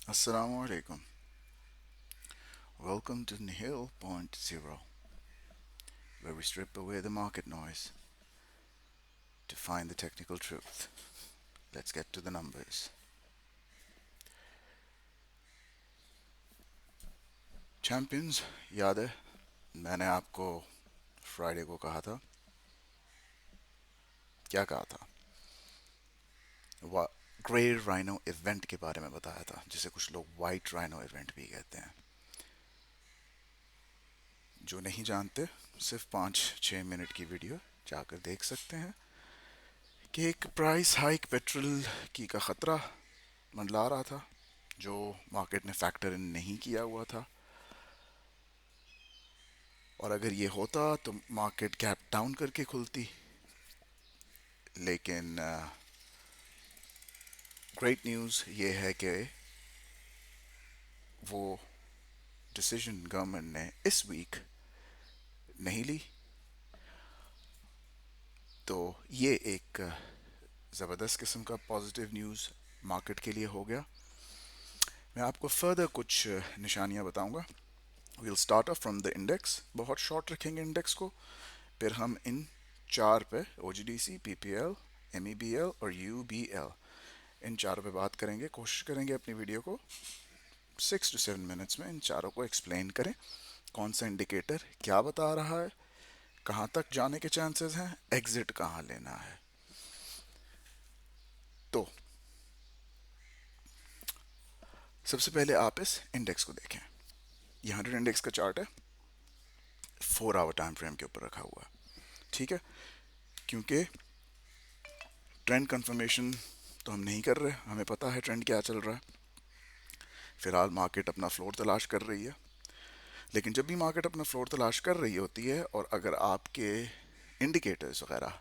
Assalamu alaikum. Welcome to Nihil Point Zero, where we strip away the market noise to find the technical truth. Let's get to the numbers. Champions, याद है मैंने आपको Friday को कहा था, क्या कहा था? ग्रे राइनो इवेंट के बारे में बताया था, जिसे कुछ लोग वाइट राइनो इवेंट भी कहते हैं। जो नहीं जानते, सिर्फ 5-6 मिनट की वीडियो जाकर देख सकते हैं कि एक प्राइस हाइक पेट्रोल की का खतरा मंडला रहा था, जो मार्केट ने फैक्टर इन नहीं किया हुआ था। और अगर ये होता तो मार्केट गैप डाउन करके खुलती। लेकिन ग्रेट न्यूज़ ये है कि वो डिसीजन गवर्नमेंट ने इस वीक नहीं ली। तो ये एक ज़बरदस्त किस्म का पॉजिटिव न्यूज़ मार्केट के लिए हो गया। मैं आपको फर्दर कुछ निशानियां बताऊंगा। We'll start off from the index, बहुत शॉर्ट रखेंगे इंडेक्स को। फिर हम इन चार पे O G D C, P P L, M E B L और यू बी एल, इन चारों पे बात करेंगे। कोशिश करेंगे अपनी वीडियो को 6 to 7 मिनट्स में इन चारों को एक्सप्लेन करें। कौन सा इंडिकेटर क्या बता रहा है, कहाँ तक जाने के चांसेस हैं, एग्जिट कहाँ लेना है। तो सबसे पहले आप इस इंडेक्स को देखें। ये 100 इंडेक्स का चार्ट है, 4 आवर टाइम फ्रेम के ऊपर रखा हुआ है। ठीक है, क्योंकि ट्रेंड कंफर्मेशन तो हम नहीं कर रहे, हमें पता है ट्रेंड क्या चल रहा है। फिलहाल मार्केट अपना फ्लोर तलाश कर रही है। लेकिन जब भी मार्केट अपना फ्लोर तलाश कर रही होती है और अगर आपके इंडिकेटर्स वगैरह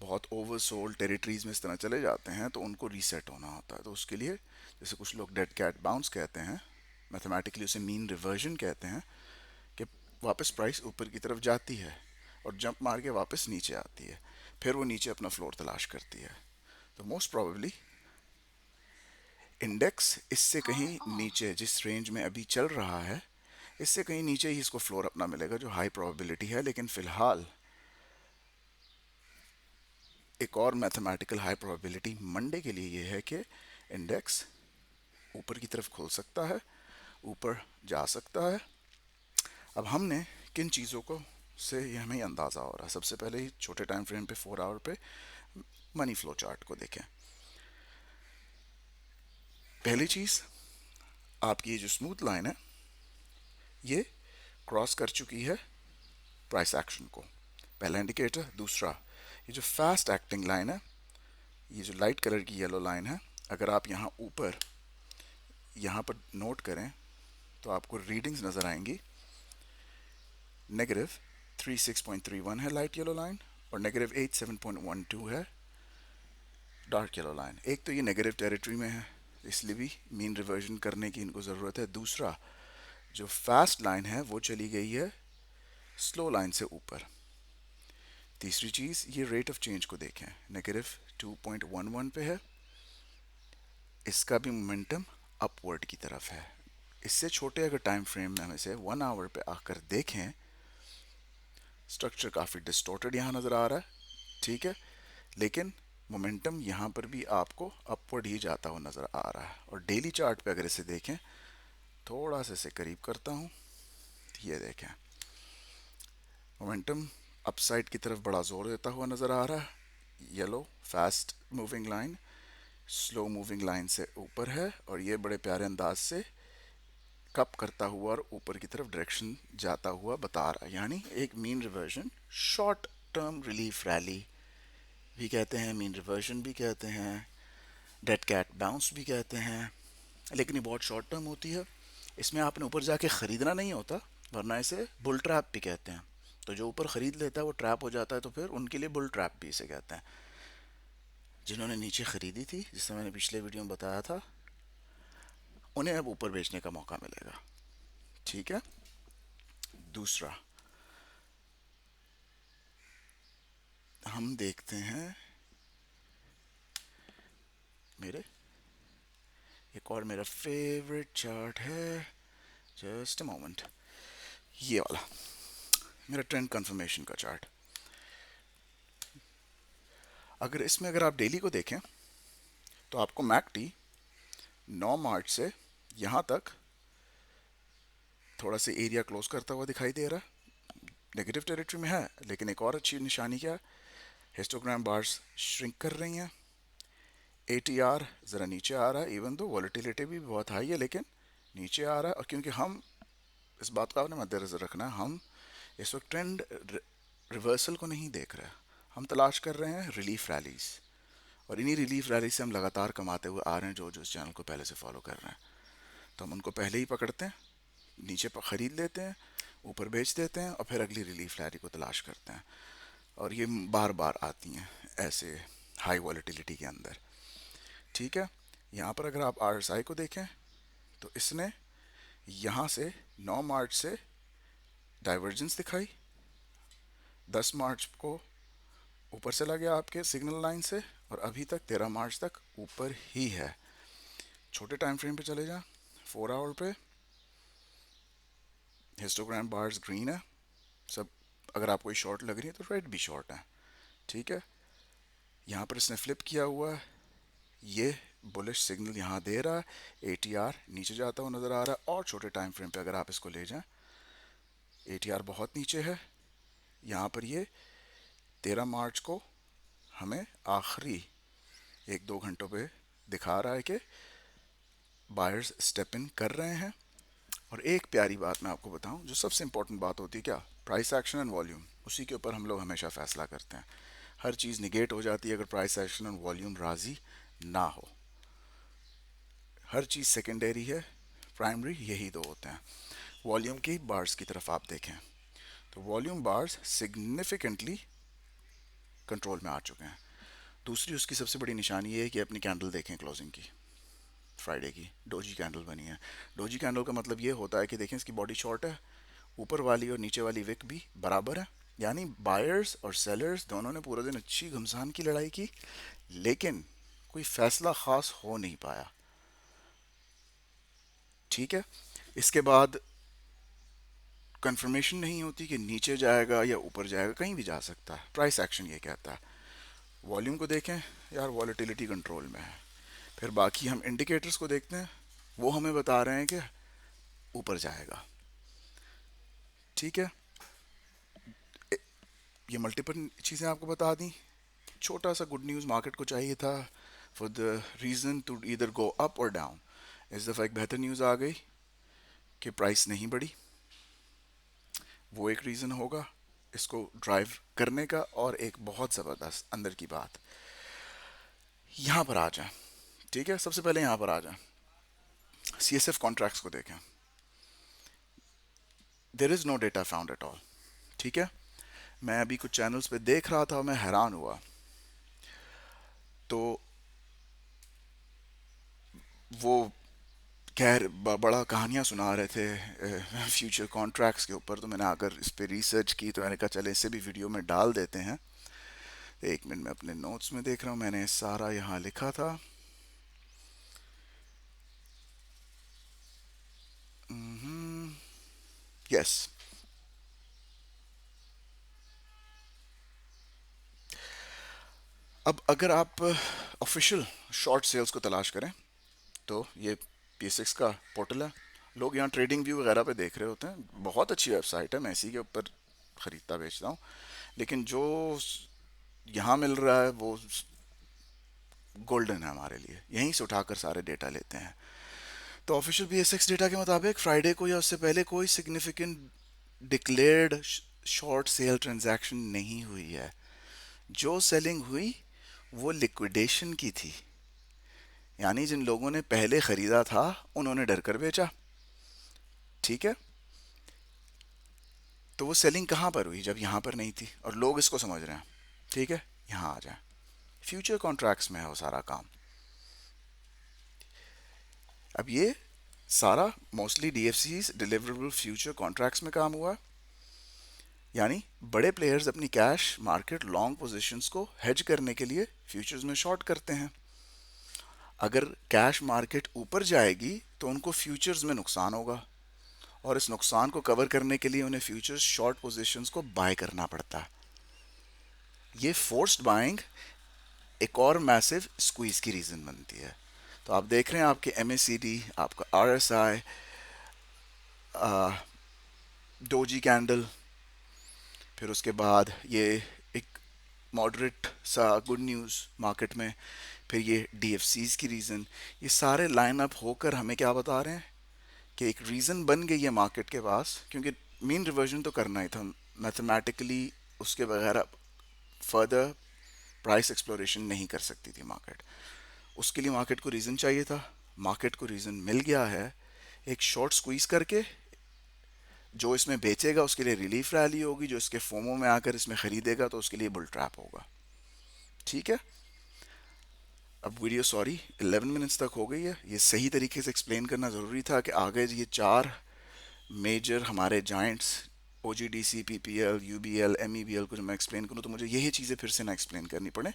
बहुत ओवरसोल्ड टेरिटरीज में इस तरह चले जाते हैं, तो उनको रीसेट होना होता है। तो उसके लिए, जैसे कुछ लोग डेड कैट बाउंस कहते हैं, मैथमेटिकली उसे मीन रिवर्जन कहते हैं, कि वापस प्राइस ऊपर की तरफ जाती है और जंप मार के वापस नीचे आती है, फिर वो नीचे अपना फ्लोर तलाश करती है। तो मोस्ट प्रोबेबली इंडेक्स इससे कहीं नीचे, जिस रेंज में अभी चल रहा है, इससे कहीं नीचे ही इसको फ्लोर अपना मिलेगा, जो हाई प्रोबेबिलिटी है। लेकिन फिलहाल एक और मैथमेटिकल हाई प्रोबेबिलिटी मंडे के लिए ये है कि इंडेक्स ऊपर की तरफ खुल सकता है, ऊपर जा सकता है। अब हमने किन चीज़ों को से ये हमें अंदाज़ा हो रहा है, सबसे पहले ही छोटे टाइम फ्रेम पे 4 आवर पे मनी फ्लो चार्ट को देखें। पहली चीज़, आपकी ये जो स्मूथ लाइन है, ये क्रॉस कर चुकी है प्राइस एक्शन को, पहला इंडिकेटर। दूसरा, ये जो फास्ट एक्टिंग लाइन है, ये जो लाइट कलर की येलो लाइन है, अगर आप यहाँ पर नोट करें तो आपको रीडिंग्स नज़र आएंगी। नेगेटिव 36.31 है लाइट येलो लाइन, और नेगेटिव 87.12 है डार्क येलो लाइन। एक तो ये नेगेटिव टेरिटरी में है, इसलिए भी मीन रिवर्जन करने की इनको ज़रूरत है। दूसरा, जो फास्ट लाइन है वो चली गई है स्लो लाइन से ऊपर। तीसरी चीज़, ये रेट ऑफ चेंज को देखें, नेगेटिव 2.11 पे है, इसका भी मोमेंटम अपवर्ड की तरफ है। इससे छोटे अगर टाइम फ्रेम में हम इसे 1 आवर पे आकर देखें, स्ट्रक्चर काफ़ी डिस्टॉर्टेड यहाँ नज़र आ रहा है। ठीक है, लेकिन मोमेंटम यहाँ पर भी आपको अपवर्ड ही जाता हुआ नज़र आ रहा है। और डेली चार्ट पे अगर इसे देखें, थोड़ा सा इसे करीब करता हूँ, ये देखें, मोमेंटम अपसाइड की तरफ बड़ा जोर देता हुआ नज़र आ रहा है। Yellow fast moving line slow moving line से ऊपर है, और ये बड़े प्यारे अंदाज से कप करता हुआ और ऊपर की तरफ डायरेक्शन जाता हुआ बता रहा है। यानी एक mean reversion, short term relief rally भी कहते हैं, मीन रिवर्जन भी कहते हैं, डेड कैट बाउंस भी कहते हैं। लेकिन ये बहुत शॉर्ट टर्म होती है, इसमें आपने ऊपर जाके ख़रीदना नहीं होता, वरना इसे बुल ट्रैप भी कहते हैं। तो जो ऊपर ख़रीद लेता है वो ट्रैप हो जाता है, तो फिर उनके लिए बुल ट्रैप भी इसे कहते हैं। जिन्होंने नीचे ख़रीदी थी, जिससे मैंने पिछले वीडियो में बताया था, उन्हें अब ऊपर बेचने का मौका मिलेगा। ठीक है। दूसरा, हम देखते हैं मेरे, एक और मेरा फेवरेट चार्ट है, जस्ट अ मोमेंट, ये वाला मेरा ट्रेंड कंफर्मेशन का चार्ट। अगर इसमें अगर आप डेली को देखें तो आपको मैकटी 9 मार्च से यहाँ तक थोड़ा सा एरिया क्लोज करता हुआ दिखाई दे रहा है, नेगेटिव टेरिटरी में है। लेकिन एक और अच्छी निशानी क्या, हिस्टोग्राम बार्स श्रिंक कर रही हैं, एटीआर ज़रा नीचे आ रहा है, इवन दो वॉलेटिलिटी भी बहुत हाई है लेकिन नीचे आ रहा है। और क्योंकि हम इस बात का आपने मद्देनजर रखना है, हम इस वक्त ट्रेंड रिवर्सल को नहीं देख रहे हैं, हम तलाश कर रहे हैं रिलीफ रैलीज, और इन्हीं रिलीफ रैली से हम लगातार कमाते हुए आ रहे हैं, जो इस चैनल को पहले से फॉलो कर रहे हैं। तो हम उनको पहले ही पकड़ते हैं, नीचे पर ख़रीद लेते हैं, ऊपर बेच देते हैं और फिर अगली रिलीफ रैली को तलाश करते हैं। और ये बार बार आती हैं ऐसे हाई वॉलेटिलिटी के अंदर। ठीक है, यहाँ पर अगर आप आरएसआई को देखें तो इसने यहाँ से 9 मार्च से डाइवर्जेंस दिखाई, 10 मार्च को ऊपर चला गया आपके सिग्नल लाइन से, और अभी तक 13 मार्च तक ऊपर ही है। छोटे टाइम फ्रेम पे चले जाएं, 4 आवर पे हिस्टोग्राम बार्स ग्रीन है सब। अगर आपको शॉर्ट लग रही है तो रेड भी शॉर्ट है। ठीक है, यहाँ पर इसने फ्लिप किया हुआ है, ये बुलिश सिग्नल यहाँ दे रहा है, एटीआर नीचे जाता हुआ नज़र आ रहा है। और छोटे टाइम फ्रेम पे अगर आप इसको ले जाएं, एटीआर बहुत नीचे है, यहाँ पर ये 13 मार्च को हमें आखिरी 1-2 घंटों पे दिखा रहा है कि बायर्स स्टेप इन कर रहे हैं। और एक प्यारी बात मैं आपको बताऊं, जो सबसे इंपॉर्टेंट बात होती है, क्या, प्राइस एक्शन एंड वॉल्यूम, उसी के ऊपर हम लोग हमेशा फैसला करते हैं। हर चीज़ निगेट हो जाती है अगर प्राइस एक्शन एंड वॉल्यूम राजी ना हो। हर चीज़ सेकेंडरी है, प्राइमरी यही दो होते हैं। वॉल्यूम की बार्स की तरफ आप देखें तो वॉल्यूम बार्स सिग्निफिकेंटली कंट्रोल में आ चुके हैं। दूसरी उसकी सबसे बड़ी निशानी ये है कि अपनी कैंडल देखें क्लोजिंग की, फ्राइडे की डोजी कैंडल बनी है। डोजी कैंडल का मतलब ये होता है कि देखें इसकी बॉडी शॉर्ट है, ऊपर वाली और नीचे वाली विक भी बराबर है, यानी बायर्स और सेलर्स दोनों ने पूरा दिन अच्छी घमसान की लड़ाई की, लेकिन कोई फैसला खास हो नहीं पाया। ठीक है, इसके बाद कंफर्मेशन नहीं होती कि नीचे जाएगा या ऊपर जाएगा, कहीं भी जा सकता है, प्राइस एक्शन ये कहता है। वॉल्यूम को देखें यार, वॉलेटिलिटी कंट्रोल में है। फिर बाकी हम इंडिकेटर्स को देखते हैं, वो हमें बता रहे हैं कि ऊपर जाएगा। ठीक है, ये मल्टीपल चीज़ें आपको बता दी। छोटा सा गुड न्यूज़ मार्केट को चाहिए था फॉर द रीज़न टू इधर गो अप और डाउन। इस दफ़ा एक बेहतर न्यूज़ आ गई कि प्राइस नहीं बढ़ी, वो एक रीज़न होगा इसको ड्राइव करने का। और एक बहुत ज़बरदस्त अंदर की बात, यहाँ पर आ जाए। ठीक है, सबसे पहले यहाँ पर आ जाए, CSF कॉन्ट्रैक्ट्स को देखें, there is no data found at all. ठीक है, मैं अभी कुछ चैनल्स पे देख रहा था, मैं हैरान हुआ। तो वो खैर बड़ा कहानियाँ सुना रहे थे फ्यूचर कॉन्ट्रैक्ट्स के ऊपर, तो मैंने आकर इस पर रिसर्च की, तो मैंने कहा चले इसे भी वीडियो में डाल देते हैं। एक मिनट में अपने नोट्स में देख रहा हूँ, मैंने सारा यहाँ लिखा था। यस, अब अगर आप ऑफिशियल शॉर्ट सेल्स को तलाश करें तो ये P6 का पोर्टल है, लोग यहाँ ट्रेडिंग व्यू वगैरह पे देख रहे होते हैं, बहुत अच्छी वेबसाइट है, मैं इसी के ऊपर ख़रीदता बेचता हूँ। लेकिन जो यहाँ मिल रहा है वो गोल्डन है हमारे लिए, यहीं से उठाकर सारे डेटा लेते हैं। तो ऑफिशियल BSX डेटा के मुताबिक फ्राइडे को या उससे पहले कोई significant declared short sale transaction नहीं हुई है। जो सेलिंग हुई वो लिक्विडेशन की थी, यानी जिन लोगों ने पहले ख़रीदा था उन्होंने डर कर बेचा। ठीक है, तो वो सेलिंग कहाँ पर हुई, जब यहाँ पर नहीं थी, और लोग इसको समझ रहे हैं। ठीक है, यहाँ आ जाए, फ्यूचर कॉन्ट्रैक्ट्स में है वो सारा काम। अब ये सारा mostly DFCs deliverable future contracts में काम हुआ, यानी बड़े प्लेयर्स अपनी कैश मार्केट लॉन्ग पोजीशंस को हेज करने के लिए फ्यूचर्स में शॉर्ट करते हैं। अगर कैश मार्केट ऊपर जाएगी तो उनको फ्यूचर्स में नुकसान होगा, और इस नुकसान को कवर करने के लिए उन्हें फ्यूचर्स शॉर्ट पोजीशंस को बाय करना पड़ता है। ये फोर्स्ड बाइंग एक और मैसिव स्क्वीज की रीज़न बनती है। तो आप देख रहे हैं आपके MACD, आपका RSI, डोजी कैंडल, फिर उसके बाद ये एक मॉडरेट सा गुड न्यूज़ मार्केट में, फिर ये DFCs की रीज़न, ये सारे लाइन अप होकर हमें क्या बता रहे हैं कि एक रीज़न बन गई है मार्केट के पास, क्योंकि मीन रिवर्जन तो करना ही था मैथमेटिकली, उसके बगैर फर्दर प्राइस एक्सप्लोरेशन नहीं कर सकती थी मार्केट। उसके लिए मार्केट को रीज़न चाहिए था, मार्केट को रीज़न मिल गया है। एक शॉर्ट स्क्वीज करके जो इसमें बेचेगा उसके लिए रिलीफ रैली होगी, जो इसके फोमो में आकर इसमें खरीदेगा तो उसके लिए बुल ट्रैप होगा। ठीक है, अब वीडियो सॉरी 11 मिनट्स तक हो गई है। ये सही तरीके से एक्सप्लेन करना ज़रूरी था कि आगे ये चार मेजर हमारे Giants OGDC, PPL, UBL, MEBL को जब मैं एक्सप्लेन करूँ तो मुझे यही चीज़ें फिर से ना एक्सप्लेन करनी पड़े।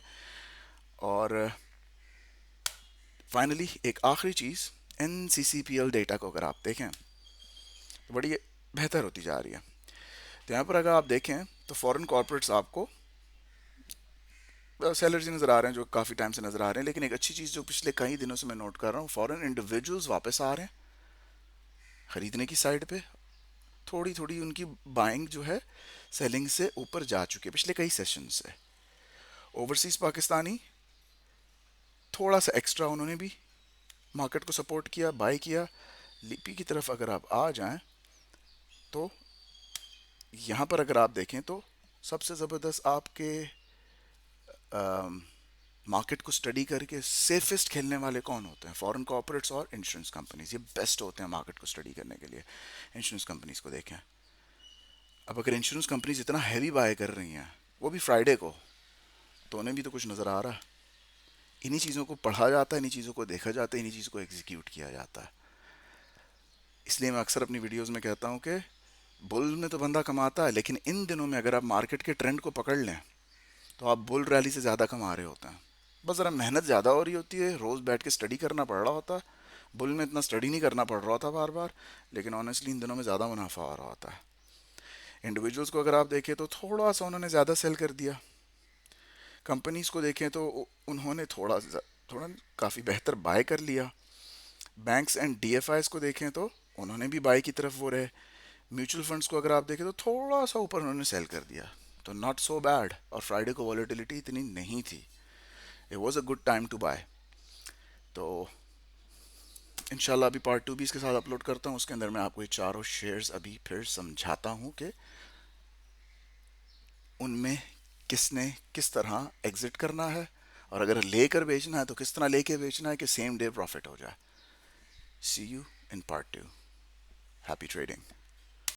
और फाइनली एक आखिरी चीज़, NCCPL डेटा को अगर आप देखें तो बड़ी बेहतर होती जा रही है। तो यहाँ पर अगर आप देखें तो फॉरेन कॉर्पोरेट्स आपको सेलर्स नज़र आ रहे हैं जो काफ़ी टाइम से नज़र आ रहे हैं, लेकिन एक अच्छी चीज़ जो पिछले कई दिनों से मैं नोट कर रहा हूँ, फॉरेन इंडिविजुअल्स वापस आ रहे हैं ख़रीदने की साइड पे। थोड़ी थोड़ी उनकी बाइंग जो है सेलिंग से ऊपर जा चुकी है पिछले कई सेशन से। ओवरसीज़ पाकिस्तानी थोड़ा सा एक्स्ट्रा उन्होंने भी मार्केट को सपोर्ट किया, बाय किया। लिपी की तरफ अगर आप आ जाएं तो यहाँ पर अगर आप देखें तो सबसे ज़बरदस्त आपके मार्केट को स्टडी करके सेफेस्ट खेलने वाले कौन होते हैं? फॉरेन कॉर्पोरेट्स और इंश्योरेंस कंपनीज, ये बेस्ट होते हैं मार्केट को स्टडी करने के लिए। इंश्योरेंस कंपनीज को देखें, अब अगर इंश्योरेंस कंपनीज इतना हैवी बाय कर रही हैं वो भी फ्राइडे को, तो उन्हें भी तो कुछ नज़र आ रहा है। इन्हीं चीज़ों को पढ़ा जाता है, इन्हीं चीज़ों को देखा जाता है, इन्हीं चीज़ों को एग्जीक्यूट किया जाता है। इसलिए मैं अक्सर अपनी वीडियोस में कहता हूँ कि बुल में तो बंदा कमाता है, लेकिन इन दिनों में अगर आप मार्केट के ट्रेंड को पकड़ लें तो आप बुल रैली से ज़्यादा कमा रहे होते हैं। बस ज़रा मेहनत ज़्यादा हो रही होती है, रोज़ बैठ के स्टडी करना पड़ रहा होता है। बुल में इतना स्टडी नहीं करना पड़ रहा था बार बार, लेकिन ऑनेस्टली इन दिनों में ज़्यादा मुनाफा हो रहा होता है। इंडिविजुअल्स को अगर आप देखें तो थोड़ा सा उन्होंने ज़्यादा सेल कर दिया। कंपनीज को देखें तो उन्होंने थोड़ा काफ़ी बेहतर बाय कर लिया। बैंक्स एंड DFIs को देखें तो उन्होंने भी बाय की तरफ वो रहे। म्यूचुअल फंड्स को अगर आप देखें तो थोड़ा सा ऊपर उन्होंने सेल कर दिया, तो नॉट सो बैड। और फ्राइडे को वॉलेटिलिटी इतनी नहीं थी, it was a good time to buy. तो इंशाल्लाह अभी पार्ट 2 भी इसके साथ अपलोड करता हूँ, उसके अंदर मैं आपको ये चारों शेयर्स अभी फिर समझाता हूँ कि उनमें किसने किस तरह एग्जिट करना है, और अगर लेकर बेचना है तो किस तरह लेके बेचना है कि सेम डे प्रॉफिट हो जाए। See you in part 2। Happy trading.